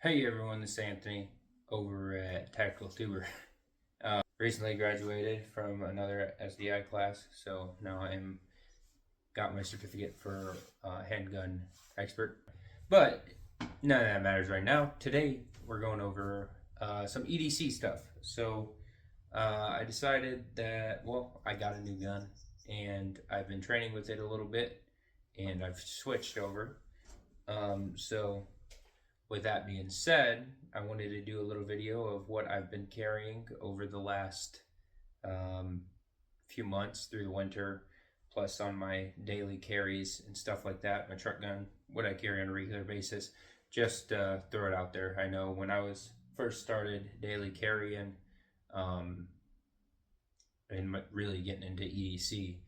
Hey everyone, this is Anthony over at Tactical Tuber. Recently graduated from another SDI class, so now I'm got my certificate for handgun expert. But none of that matters right now. Today we're going over some EDC stuff. So I decided that I got a new gun and I've been training with it a little bit, and I've switched over. So with that being said, I wanted to do a little video of what I've been carrying over the last um, few months through the winter, plus on my daily carries and stuff like that. My truck gun, what I carry on a regular basis. Just throw it out there. I know when I was first started daily carrying um, and really getting into EDC,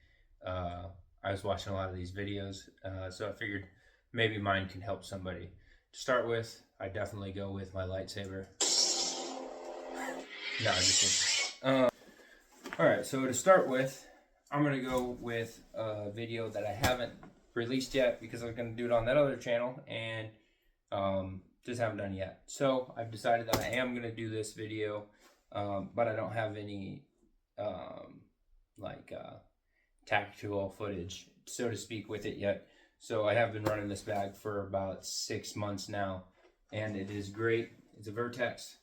I was watching a lot of these videos, so I figured maybe mine can help somebody. To start with, I definitely go with my lightsaber. No, I'm just kidding. Alright, so to start with, I'm going to go with a video that I haven't released yet because I was going to do it on that other channel and just haven't done yet. So I've decided that I am going to do this video, but I don't have any like tactical footage, so to speak, with it yet. So I have been running this bag for about 6 months now, and it is great. It's a Vertex.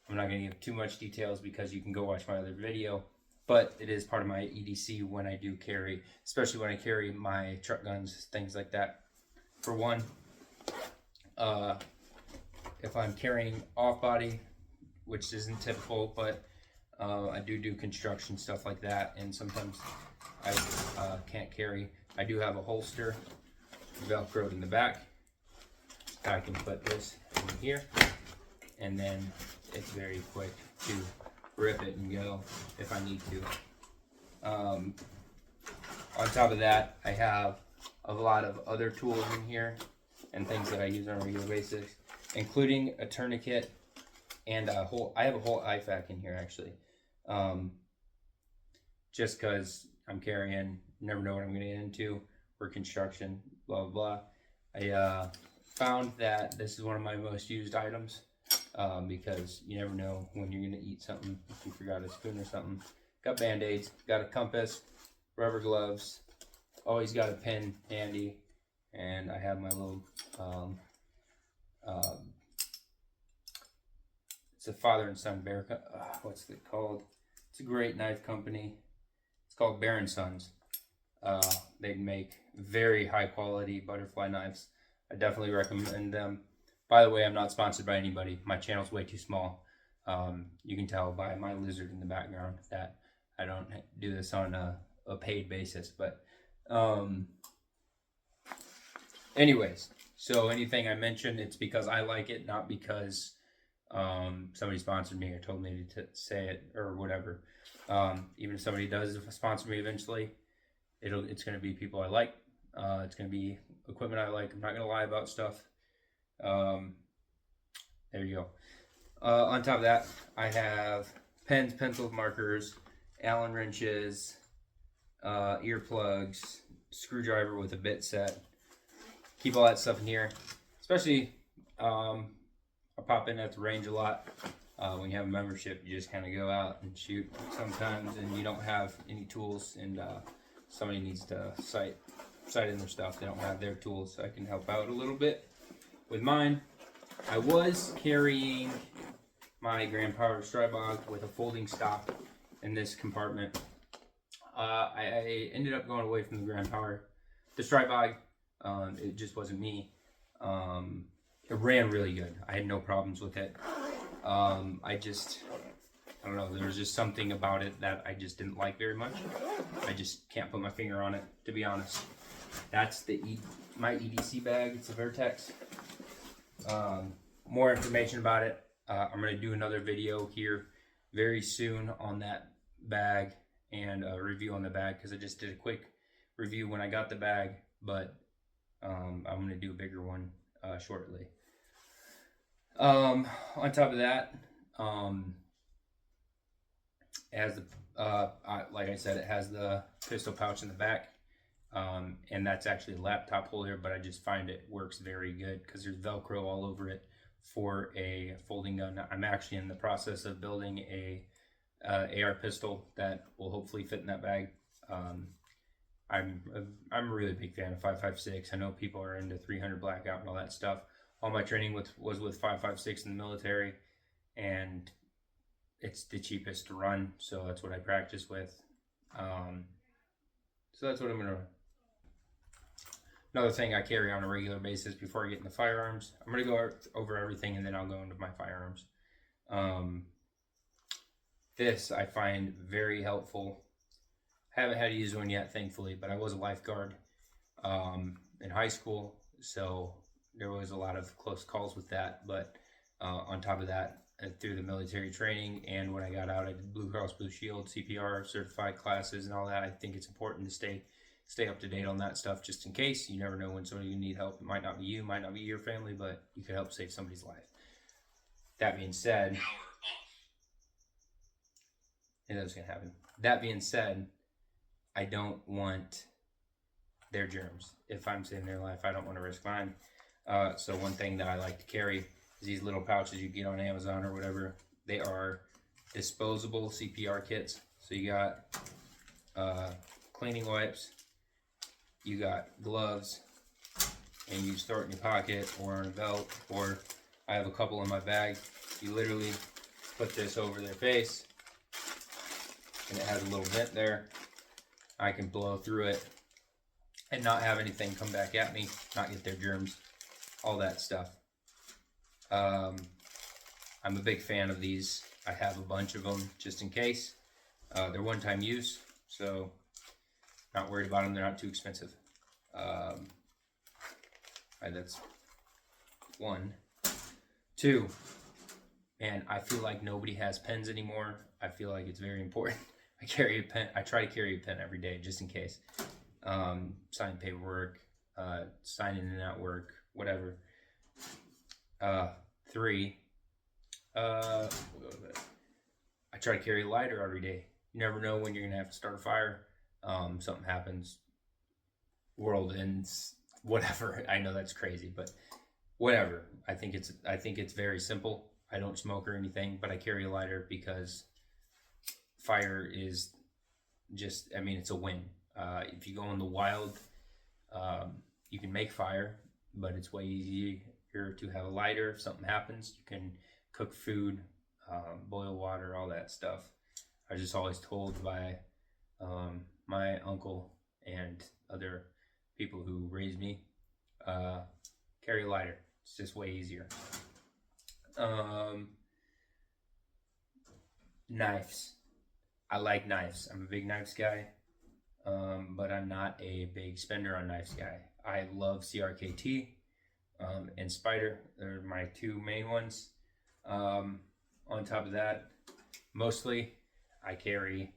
I'm not going to give too much details because you can go watch my other video, but it is part of my EDC when I do carry, especially when I carry my truck guns, things like that. For one, if I'm carrying off-body, which isn't typical, but I do construction stuff like that, and sometimes I can't carry. I do have a holster velcroed in the back. I can put this in here, and then it's very quick to rip it and go if I need to. On top of that, I have a lot of other tools in here and things that I use on a regular basis, including a tourniquet and I have a whole IFAK in here actually. Just because I'm carrying, never know what I'm going to get into, for construction, blah, blah, blah. I found that this is one of my most used items because you never know when you're going to eat something, if you forgot a spoon or something. Got Band-Aids, got a compass, rubber gloves, always got a pen handy, and I have my little, it's a father and son bear, what's it called? It's a great knife company. It's called Bear and Sons. They make very high quality butterfly knives. I definitely recommend them. By the way, I'm not sponsored by anybody. My channel's way too small. You can tell by my lizard in the background that I don't do this on a paid basis. But anyways, so anything I mentioned, it's because I like it, not because somebody sponsored me or told me to say it or whatever. Even if somebody does sponsor me eventually, it's going to be people I like. It's going to be equipment I like. I'm not going to lie about stuff. There you go. On top of that, I have pens, pencils, markers, Allen wrenches, earplugs, screwdriver with a bit set. Keep all that stuff in here. Especially, I pop in at the range a lot. When you have a membership, you just kind of go out and shoot sometimes, and you don't have any tools, and somebody needs to sight in their stuff. They don't have their tools, so I can help out a little bit with mine. I was carrying my Grand Power Strybog with a folding stock in this compartment. I ended up going away from the Grand Power. The Strybog, it just wasn't me. It ran really good. I had no problems with it. I don't know, there was just something about it that I just didn't like very much. I just can't put my finger on it, to be honest. That's my EDC bag. It's a Vertex. More information about it. I'm going to do another video here very soon on that bag and a review on the bag, because I just did a quick review when I got the bag, but I'm going to do a bigger one shortly. On top of that, it has the, like I said, it has the pistol pouch in the back, and that's actually a laptop holder, but I just find it works very good because there's Velcro all over it, for a folding gun. I'm actually in the process of building a AR pistol that will hopefully fit in that bag. I'm a really big fan of 5.56. I know people are into 300 blackout and all that stuff. All my training was with 5.56 in the military, and it's the cheapest to run, so that's what I practice with. So that's what I'm gonna run. Another thing I carry on a regular basis before I get into firearms. I'm gonna go over everything and then I'll go into my firearms. This I find very helpful. Haven't had to use one yet, thankfully, but I was a lifeguard in high school, so there was a lot of close calls with that. But on top of that, through the military training and when I got out, I did Blue Cross Blue Shield, CPR, certified classes and all that. I think it's important to stay up to date on that stuff just in case. You never know when somebody need help. It might not be you, might not be your family, but you could help save somebody's life. That being said, and that's gonna happen. That being said, I don't want their germs. If I'm saving their life, I don't want to risk mine. So one thing that I like to carry is these little pouches you get on Amazon or whatever. They are disposable CPR kits. So you got cleaning wipes, you got gloves, and you store it in your pocket or on a belt, or I have a couple in my bag. You literally put this over their face, and it has a little vent there. I can blow through it and not have anything come back at me, not get their germs, all that stuff. I'm a big fan of these. I have a bunch of them just in case. They're one-time use, so not worried about them. They're not too expensive. That's one. Two, man, I feel like nobody has pens anymore. I feel like it's very important. I carry a pen. I try to carry a pen every day just in case. Sign paperwork, signing in at work, whatever. Three, I try to carry a lighter every day. You never know when you're gonna have to start a fire. Something happens, world ends, whatever. I know that's crazy, but whatever. I think it's very simple. I don't smoke or anything, but I carry a lighter because fire is just, I mean, it's a win. If you go in the wild, you can make fire, but it's way easier to have a lighter. If something happens, you can cook food, boil water, all that stuff. I was just always told by my uncle and other people who raised me, carry a lighter. It's just way easier. Knives. I like knives. I'm a big knives guy, but I'm not a big spender on knives guy. I love CRKT and Spider. They're my two main ones. On top of that, mostly I carry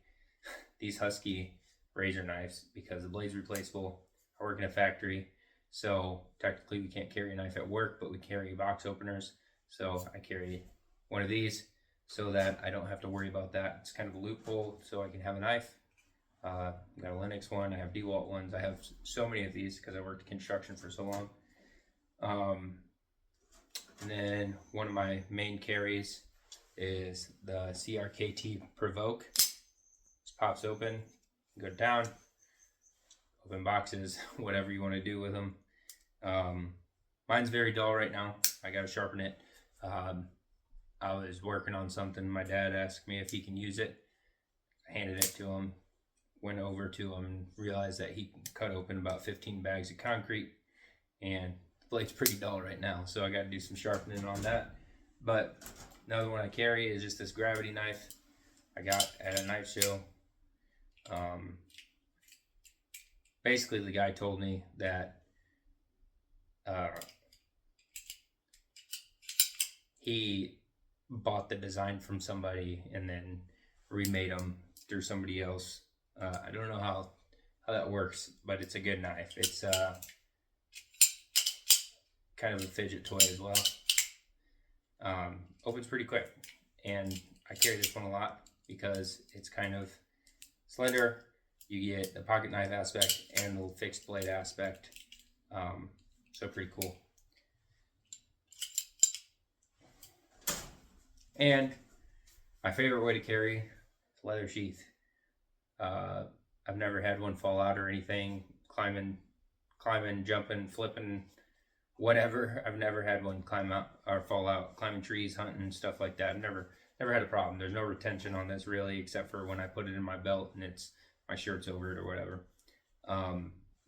these Husky razor knives because the blade's replaceable. I work in a factory, so technically we can't carry a knife at work, but we carry box openers. So I carry one of these so that I don't have to worry about that. It's kind of a loophole so I can have a knife. I've got a Lennox one, I have DeWalt ones. I have so many of these because I worked in construction for so long. And then one of my main carries is the CRKT Provoke. This pops open, go down, open boxes, whatever you want to do with them. Mine's very dull right now. I got to sharpen it. I was working on something. My dad asked me if he can use it. I handed it to him, went over to him, and realized that he cut open about 15 bags of concrete, and the blade's pretty dull right now, so I got to do some sharpening on that. But another one I carry is just this gravity knife I got at a knife show. Basically, the guy told me that he bought the design from somebody and then remade them through somebody else. I don't know how that works, but it's a good knife. It's kind of a fidget toy as well. Opens pretty quick, and I carry this one a lot because it's kind of slender. You get the pocket knife aspect and the fixed blade aspect, so pretty cool. And my favorite way to carry is leather sheath. Uh, I've never had one fall out or anything. Climbing, jumping, flipping, whatever. I've never had one climb out or fall out. Climbing trees, hunting, stuff like that. I've never had a problem. There's no retention on this really, except for when I put it in my belt and it's my shirt's over it or whatever.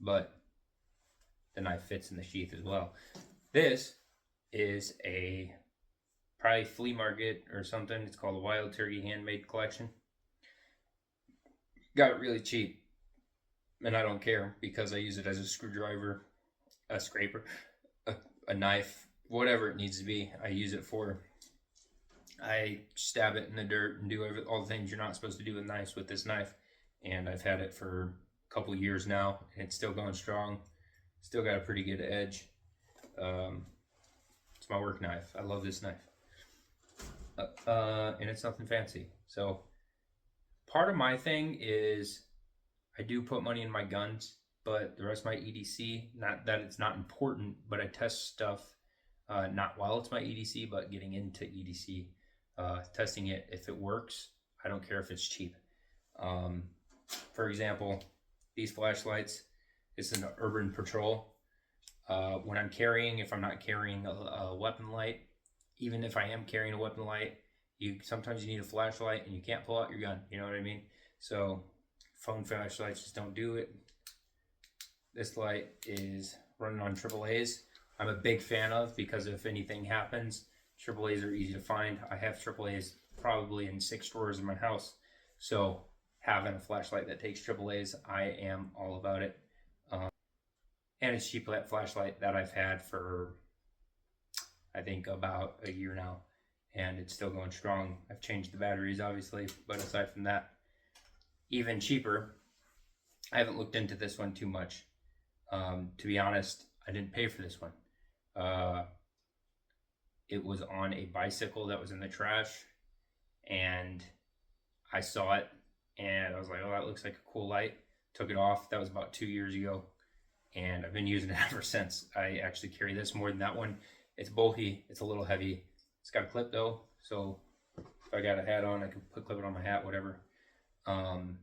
But the knife fits in the sheath as well. This is a probably flea market or something. It's called the Wild Turkey Handmade Collection. Got it really cheap, and I don't care because I use it as a screwdriver, a scraper, a knife, whatever it needs to be. I use it for. I stab it in the dirt and do all the things you're not supposed to do with knives with this knife. And I've had it for a couple years now, and it's still going strong. Still got a pretty good edge. It's my work knife. I love this knife. And it's nothing fancy. So part of my thing is I do put money in my guns, but the rest of my EDC, not that it's not important, but I test stuff, not while it's my EDC, but getting into EDC, testing it. If it works, I don't care if it's cheap. For example, these flashlights, it's an Urban Patrol. When I'm carrying, if I'm not carrying a weapon light, even if I am carrying a weapon light, sometimes you need a flashlight and you can't pull out your gun. You know what I mean? So phone flashlights just don't do it. This light is running on AAAs. I'm a big fan of, because if anything happens, AAAs are easy to find. I have AAAs probably in 6 drawers in my house. So having a flashlight that takes AAAs, I am all about it. And it's cheap flashlight that I've had for, I think, about a year now, and it's still going strong. I've changed the batteries, obviously, but aside from that, even cheaper. I haven't looked into this one too much. To be honest, I didn't pay for this one. It was on a bicycle that was in the trash, and I saw it, and I was like, oh, that looks like a cool light. Took it off. That was about 2 years ago, and I've been using it ever since. I actually carry this more than that one. It's bulky. It's a little heavy. It's got a clip though, so if I got a hat on, I can clip it on my hat, whatever. And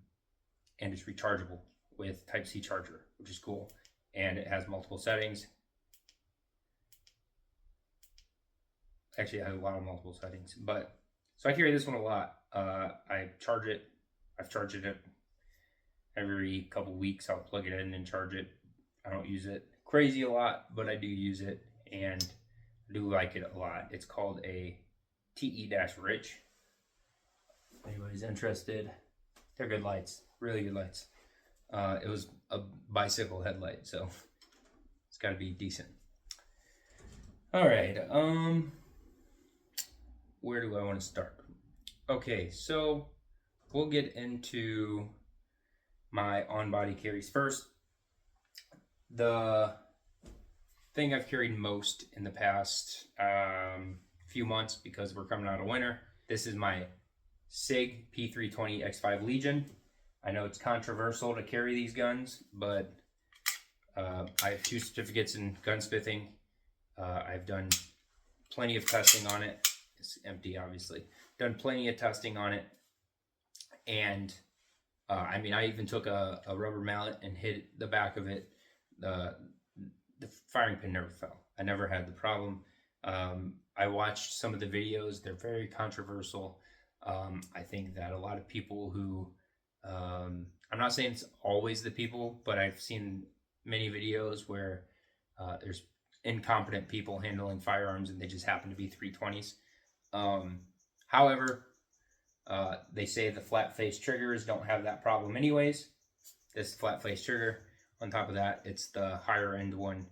it's rechargeable with Type-C charger, which is cool. And it has multiple settings. Actually, it has a lot of multiple settings. But so I carry this one a lot. I charge it. I've charged it every couple weeks. I'll plug it in and charge it. I don't use it crazy a lot, but I do use it, and I do like it a lot. It's called a TE-Rich. If anybody's interested, they're good lights, really good lights. It was a bicycle headlight, so it's got to be decent. All right, where do I want to start? Okay, so we'll get into my on-body carries first. The thing I've carried most in the past few months, because we're coming out of winter, this is my SIG P320 X5 Legion. I know it's controversial to carry these guns, but I have 2 certificates in gunsmithing. I've done plenty of testing on it. It's empty, obviously. Done plenty of testing on it, and I mean, I even took a rubber mallet and hit the back of it. The firing pin never fell. I never had the problem. I watched some of the videos. They're very controversial. I think that a lot of people who, I'm not saying it's always the people, but I've seen many videos where there's incompetent people handling firearms and they just happen to be 320s. However, they say the flat face triggers don't have that problem anyways. This flat face trigger, on top of that, it's the higher end one.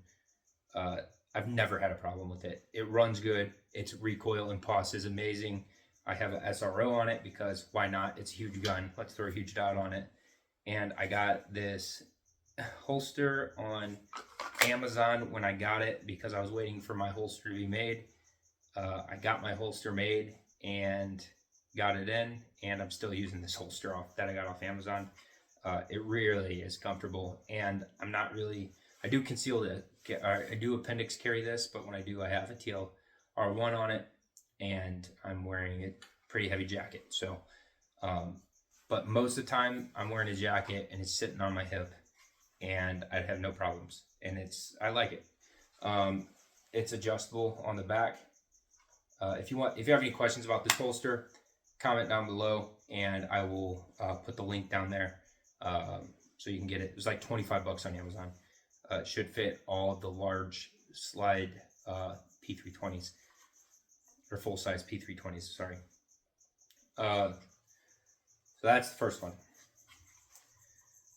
I've never had a problem with it. It runs good. Its recoil and pause is amazing. I have an SRO on it because why not? It's a huge gun. Let's throw a huge dot on it. And I got this holster on Amazon when I got it because I was waiting for my holster to be made. I got my holster made and got it in, and I'm still using this holster that I got off Amazon. It really is comfortable, and I'm not really, I do conceal it. I do appendix carry this, but when I do, I have a TLR1 on it, and I'm wearing a pretty heavy jacket. So, but most of the time I'm wearing a jacket and it's sitting on my hip, and I'd have no problems. And I like it. It's adjustable on the back. If you have any questions about this holster, comment down below, and I will put the link down there so you can get it. It was like 25 bucks on Amazon. It should fit all of the large slide P320s, or full size P320s. Sorry. So that's the first one.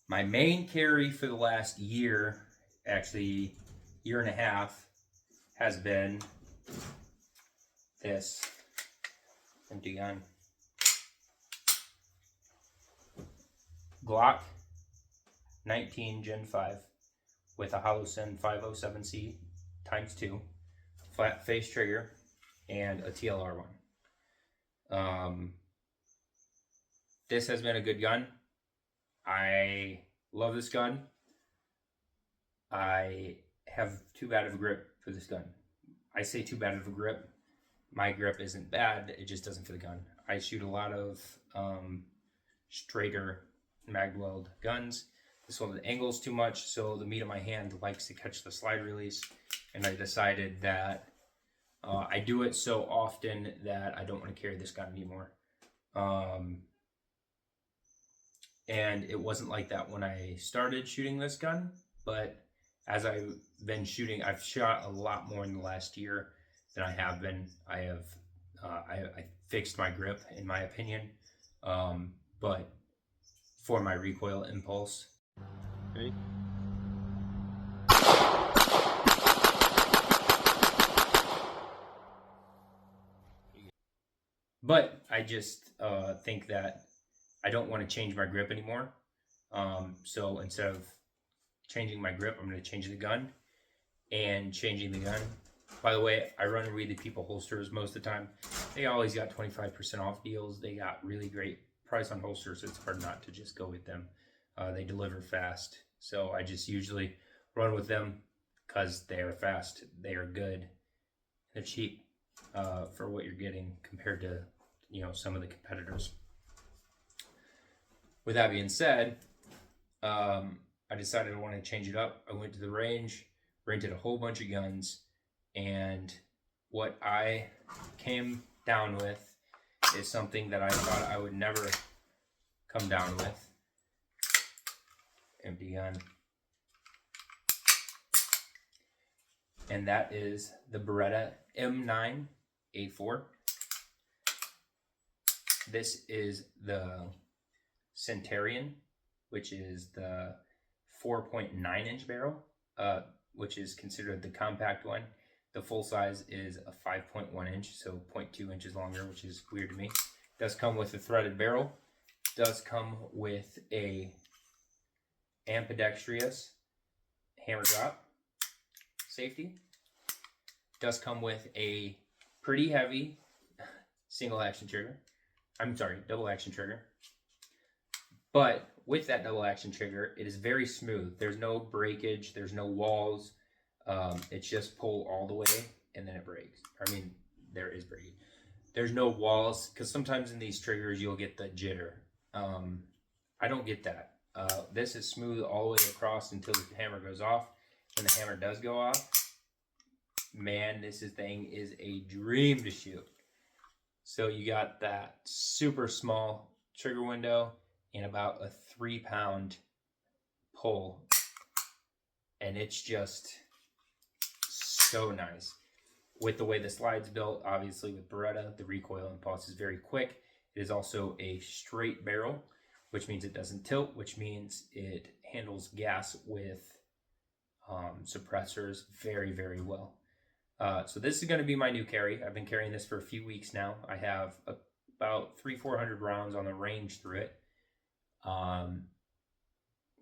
My main carry for the last year, actually year and a half, has been this empty gun. Glock 19 Gen 5 with a Holosun 507C ×2, flat face trigger, and a TLR one. This has been a good gun. I love this gun. I have too bad of a grip for this gun. I say too bad of a grip. My grip isn't bad, it just doesn't for the gun. I shoot a lot of straighter mag weld guns. This one, the angle's too much, so the meat of my hand likes to catch the slide release, and I decided that I do it so often that I don't want to carry this gun anymore. And it wasn't like that when I started shooting this gun, but as I've been shooting, I've shot a lot more in the last year than I have been. I fixed my grip, in my opinion, but for my recoil impulse. Ready? But I just think that I don't want to change my grip anymore. So instead of changing my grip, I'm going to change the gun. And changing the gun, by the way, I run Really People holsters most of the time. They always got 25% off deals. They got really great price on holsters. It's hard not to just go with them. They deliver fast. So I just usually run with them because they are fast. They are good. They're cheap for what you're getting compared to, some of the competitors. With that being said, I decided I wanted to change it up. I went to the range, rented a whole bunch of guns, and what I came down with is something that I thought I would never come down with. Empty gun. And that is the Beretta M9A4. This is the Centurion, which is the 4.9 inch barrel, which is considered the compact one. The full size is a 5.1 inch, so 0.2 inches longer, which is weird to me. Does come with a threaded barrel. Does come with a ambidextrous hammer drop safety. Does come with a pretty heavy double action trigger. But with that double action trigger, it is very smooth. There's no breakage, there's no walls. It's just pull all the way and then it breaks. I mean, there is breakage. There's no walls, because sometimes in these triggers you'll get the jitter. I don't get that. This is smooth all the way across until the hammer goes off. When the hammer does go off, man, this thing is a dream to shoot. So you got that super small trigger window and about a 3-pound pull, and it's just so nice. With the way the slide's built, obviously with Beretta, the recoil impulse is very quick. It is also a straight barrel, which means it doesn't tilt, which means it handles gas with suppressors very, very well. So this is going to be my new carry. I've been carrying this for a few weeks now. I have about 300-400 rounds on the range through it.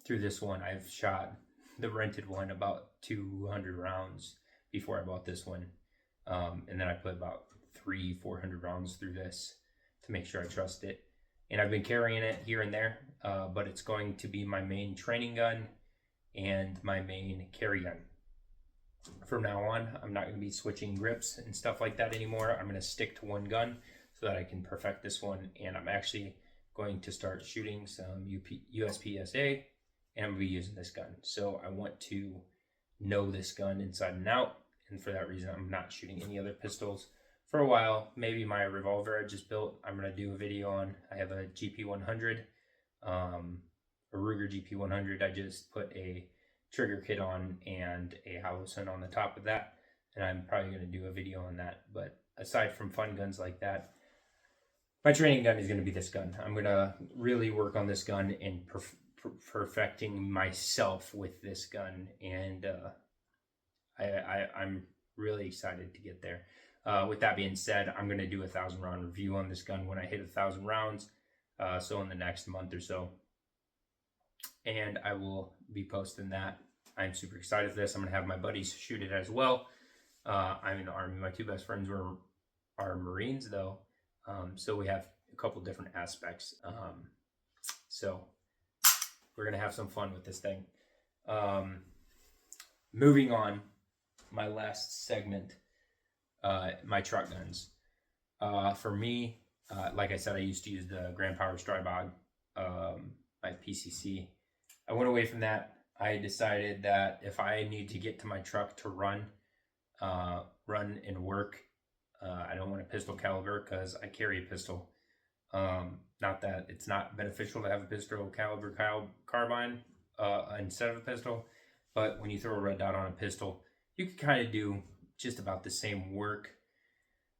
Through this one, I've shot the rented one about 200 rounds before I bought this one. And then I put about 300-400 rounds through this to make sure I trust it. And I've been carrying it here and there, but it's going to be my main training gun and my main carry gun. from now on, I'm not going to be switching grips and stuff like that anymore. I'm going to stick to one gun so that I can perfect this one. And I'm actually going to start shooting some USPSA, and I'm going to be using this gun. So I want to know this gun inside and out. And for that reason, I'm not shooting any other pistols for a while. Maybe my revolver I just built, I'm going to do a video on. I have a GP100, a Ruger GP100. I just put a trigger kit on and a Holosun on the top of that, and I'm probably going to do a video on that. But aside from fun guns like that, my training gun is going to be this gun. I'm going to really work on this gun and perfecting myself with this gun, and I'm really excited to get there. With that being said, I'm going to do a 1,000-round review on this gun when I hit 1,000 rounds, so in the next month or so. And I will be posting that. I'm super excited for this. I'm going to have my buddies shoot it as well. I'm in the Army. My two best friends are Marines, though. So we have a couple different aspects. So we're going to have some fun with this thing. Moving on, my last segment, my truck guns. For me, like I said, I used to use the Grand Power Strybog, my PCC. I went away from that. I decided that if I need to get to my truck to run and work, I don't want a pistol caliber because I carry a pistol. Not that it's not beneficial to have a pistol caliber carbine instead of a pistol, but when you throw a red dot on a pistol, you can kind of do just about the same work.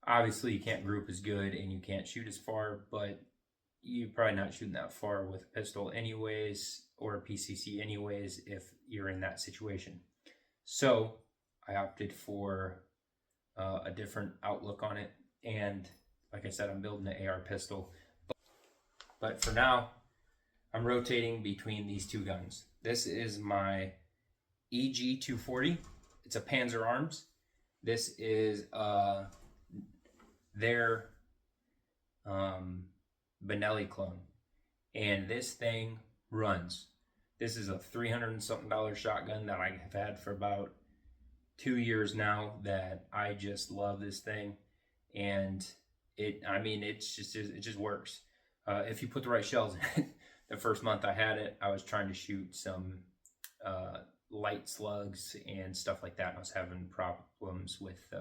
Obviously, you can't group as good and you can't shoot as far, but you're probably not shooting that far with a pistol anyways, or a PCC anyways, if you're in that situation. So I opted for a different outlook on it, and like I said, I'm building an AR pistol. But for now, I'm rotating between these two guns. This is my EG240. It's a Panzer Arms. This is their Benelli clone, and this thing runs. This is a $300 and something shotgun that I have had for about 2 years now, that I just love this thing, and it just works. If you put the right shells in it. The first month I had it, I was trying to shoot some light slugs and stuff like that, and I was having problems with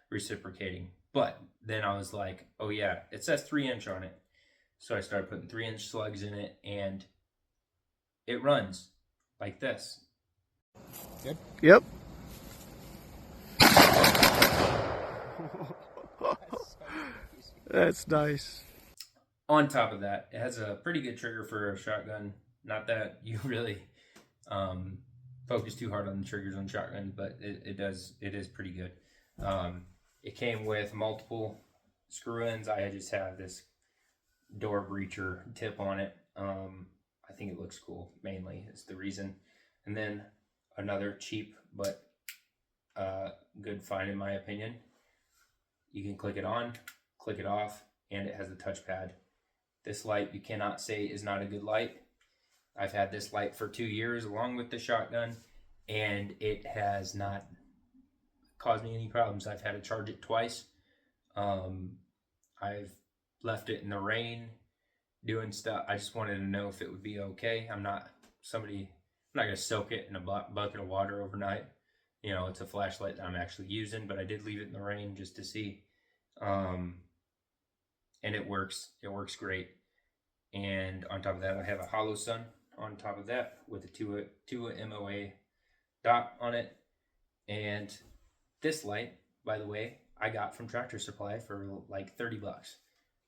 reciprocating. But then I was like, oh yeah, it says 3-inch on it. So I started putting 3-inch slugs in it, and it runs like this. Good? Yep. That's nice. On top of that, it has a pretty good trigger for a shotgun. Not that you really focus too hard on the triggers on shotgun, but it is pretty good. It came with multiple screw-ins. I just have this door breacher tip on it. I think it looks cool, mainly is the reason. And then another cheap but good find in my opinion. You can click it on, click it off, and it has a touchpad. This light, you cannot say is not a good light. I've had this light for 2 years along with the shotgun, and it has not caused me any problems. I've had to charge it twice. I've left it in the rain doing stuff. I just wanted to know if it would be okay. I'm not going to soak it in a bucket of water overnight. You know, it's a flashlight that I'm actually using, but I did leave it in the rain just to see. And it works. It works great. And on top of that, I have a Holosun on top of that with a Tua MOA dot on it. And this light, by the way, I got from Tractor Supply for like 30 bucks.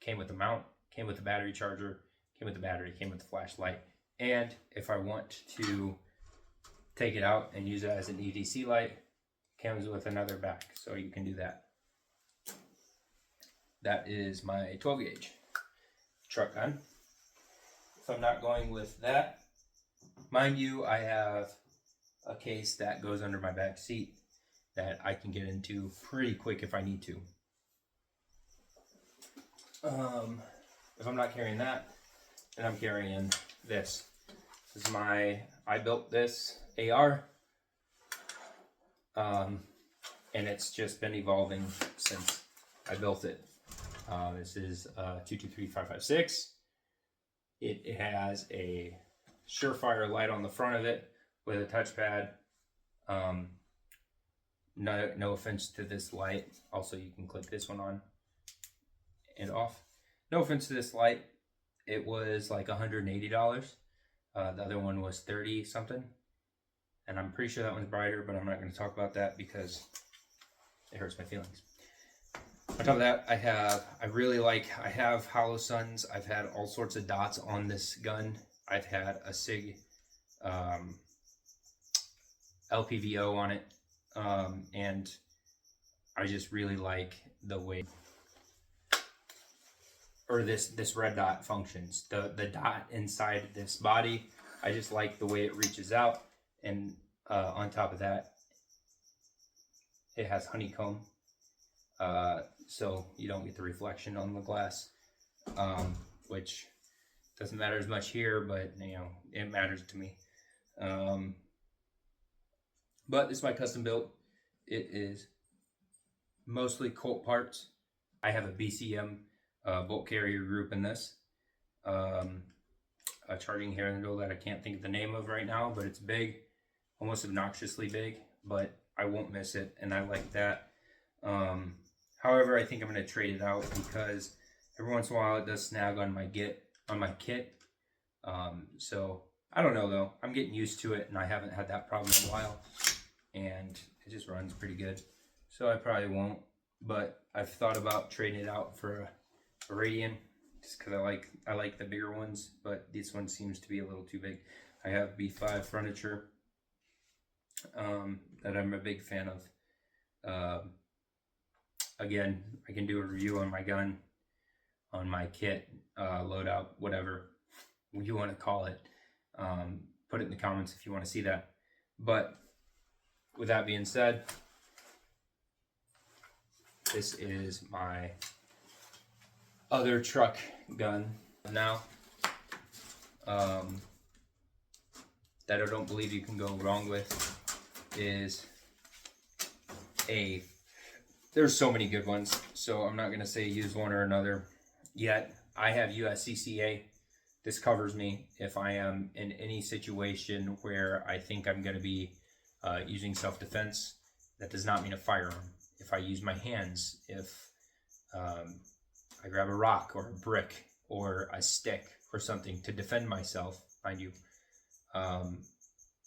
Came with the mount, came with the battery charger, came with the battery, came with the flashlight. And if I want to take it out and use it as an EDC light, comes with another back, so you can do that. That is my 12 gauge truck gun. If I'm not going with that, mind you, I have a case that goes under my back seat that I can get into pretty quick if I need to. If I'm not carrying that, then I'm carrying this. This is I built this AR. and it's just been evolving since I built it. This is 223556. It has a Surefire light on the front of it with a touchpad. No offense to this light. Also, you can click this one on and off. No offense to this light. It was like $180. The other one was 30 something. And I'm pretty sure that one's brighter, but I'm not going to talk about that because it hurts my feelings. On top of that, I have Holosuns. I've had all sorts of dots on this gun. I've had a SIG LPVO on it. And I just really like the way this red dot functions. The dot inside this body, I just like the way it reaches out. And on top of that, it has honeycomb, so you don't get the reflection on the glass, which doesn't matter as much here, but it matters to me. But it's my custom built. It is mostly Colt parts. I have a BCM bolt carrier group in this. A charging handle that I can't think of the name of right now, but it's big, almost obnoxiously big, but I won't miss it, and I like that. However, I think I'm going to trade it out because every once in a while it does snag on my kit. So I don't know though. I'm getting used to it, and I haven't had that problem in a while, and it just runs pretty good. So I probably won't, but I've thought about trading it out for a Radian, just because I like the bigger ones, but this one seems to be a little too big. I have B5 furniture that I'm a big fan of. Again, I can do a review on my gun, on my kit, loadout, whatever you want to call it. Put it in the comments if you want to see that. But with that being said, this is my other truck gun now, that I don't believe you can go wrong with. There's so many good ones, so I'm not going to say use one or another yet. I have USCCA. This covers me if I am in any situation where I think I'm going to be using self-defense. That does not mean a firearm. If I use my hands, if I grab a rock or a brick or a stick or something to defend myself, mind you,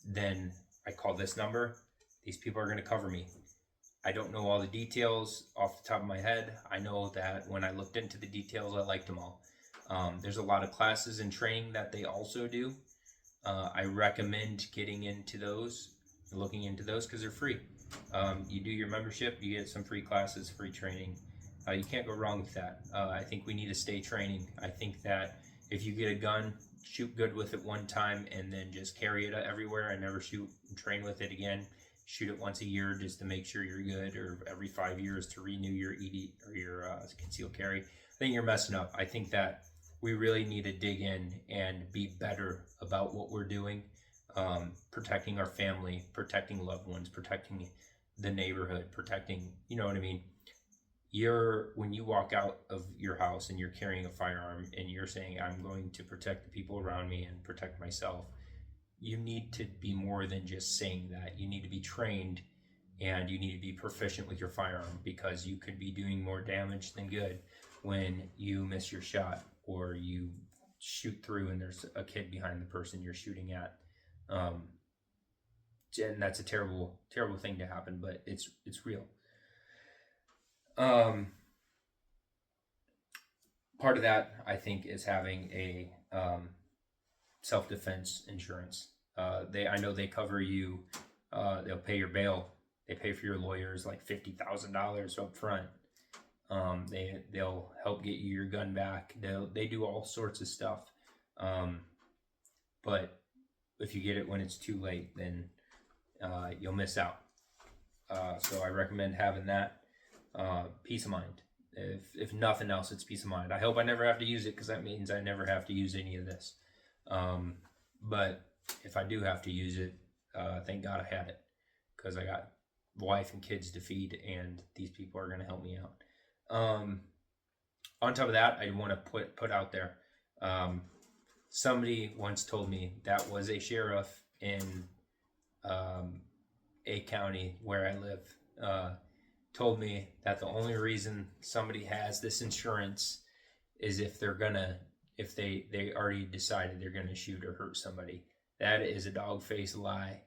then I call this number. These people are going to cover me. I don't know all the details off the top of my head. I know that when I looked into the details, I liked them all. There's a lot of classes and training that they also do. I recommend getting into those, looking into those, because they're free. You do your membership, you get some free classes, free training. You can't go wrong with that. I think we need to stay training. I think that if you get a gun, shoot good with it one time and then just carry it everywhere and never shoot and train with it again. Shoot it once a year just to make sure you're good, or every 5 years to renew your ED or your concealed carry. I think you're messing up. I think that we really need to dig in and be better about what we're doing, protecting our family, protecting loved ones, protecting the neighborhood, protecting, you know what I mean? When you walk out of your house and you're carrying a firearm and you're saying, I'm going to protect the people around me and protect myself, you need to be more than just saying that. You need to be trained, and you need to be proficient with your firearm, because you could be doing more damage than good when you miss your shot or you shoot through and there's a kid behind the person you're shooting at. And that's a terrible, terrible thing to happen, but it's real. Part of that, I think, is having a self-defense insurance. I know they cover you. They'll pay your bail. They pay for your lawyers like $50,000 up front. They'll help get you your gun back. They do all sorts of stuff. But if you get it when it's too late, then you'll miss out. So I recommend having that. Peace of mind. If nothing else, it's peace of mind. I hope I never have to use it, because that means I never have to use any of this. But if I do have to use it, thank God I had it, because I got wife and kids to feed, and these people are going to help me out. On top of that, I want to put out there. Somebody once told me that was a sheriff in a county where I live. Told me that the only reason somebody has this insurance is if they already decided they're gonna shoot or hurt somebody. That is a dog-faced lie,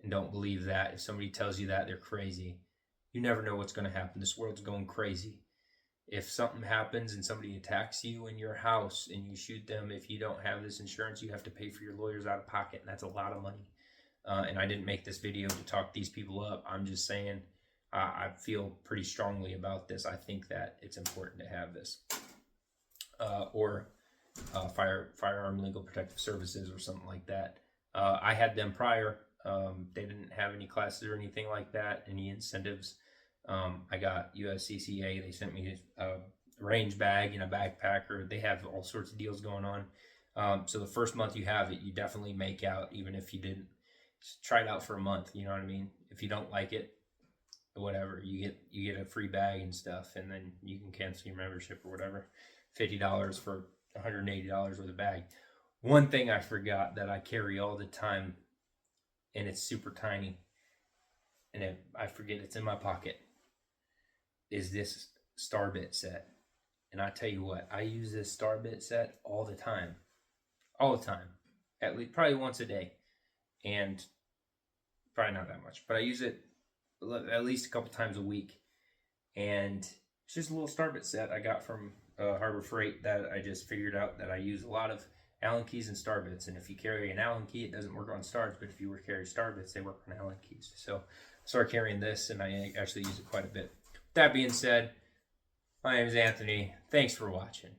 and don't believe that. If somebody tells you that, they're crazy. You never know what's gonna happen. This world's going crazy. If something happens and somebody attacks you in your house and you shoot them, if you don't have this insurance, you have to pay for your lawyers out of pocket, and that's a lot of money. And I didn't make this video to talk these people up. I'm just saying I feel pretty strongly about this. I think that it's important to have this. Or Firearm Legal Protective Services or something like that. I had them prior. They didn't have any classes or anything like that, any incentives. I got USCCA. They sent me a range bag and a backpacker. They have all sorts of deals going on. So the first month you have it, you definitely make out, even if you didn't. Just try it out for a month. You know what I mean? If you don't like it, whatever, you get a free bag and stuff, and then you can cancel your membership or whatever. $50 for $180 worth of bag. One thing I forgot that I carry all the time, and it's super tiny, and I forget it's in my pocket, is this Starbit set. And I tell you what, I use this Starbit set all the time, at least probably once a day, and probably not that much, but I use it at least a couple times a week. And it's just a little Starbit set I got from Harbor Freight that I just figured out that I use a lot of Allen keys and Starbits. And if you carry an Allen key, it doesn't work on stars, but if you carry Starbits, they work on Allen keys. So I started carrying this, and I actually use it quite a bit. That being said, my name is Anthony. Thanks for watching.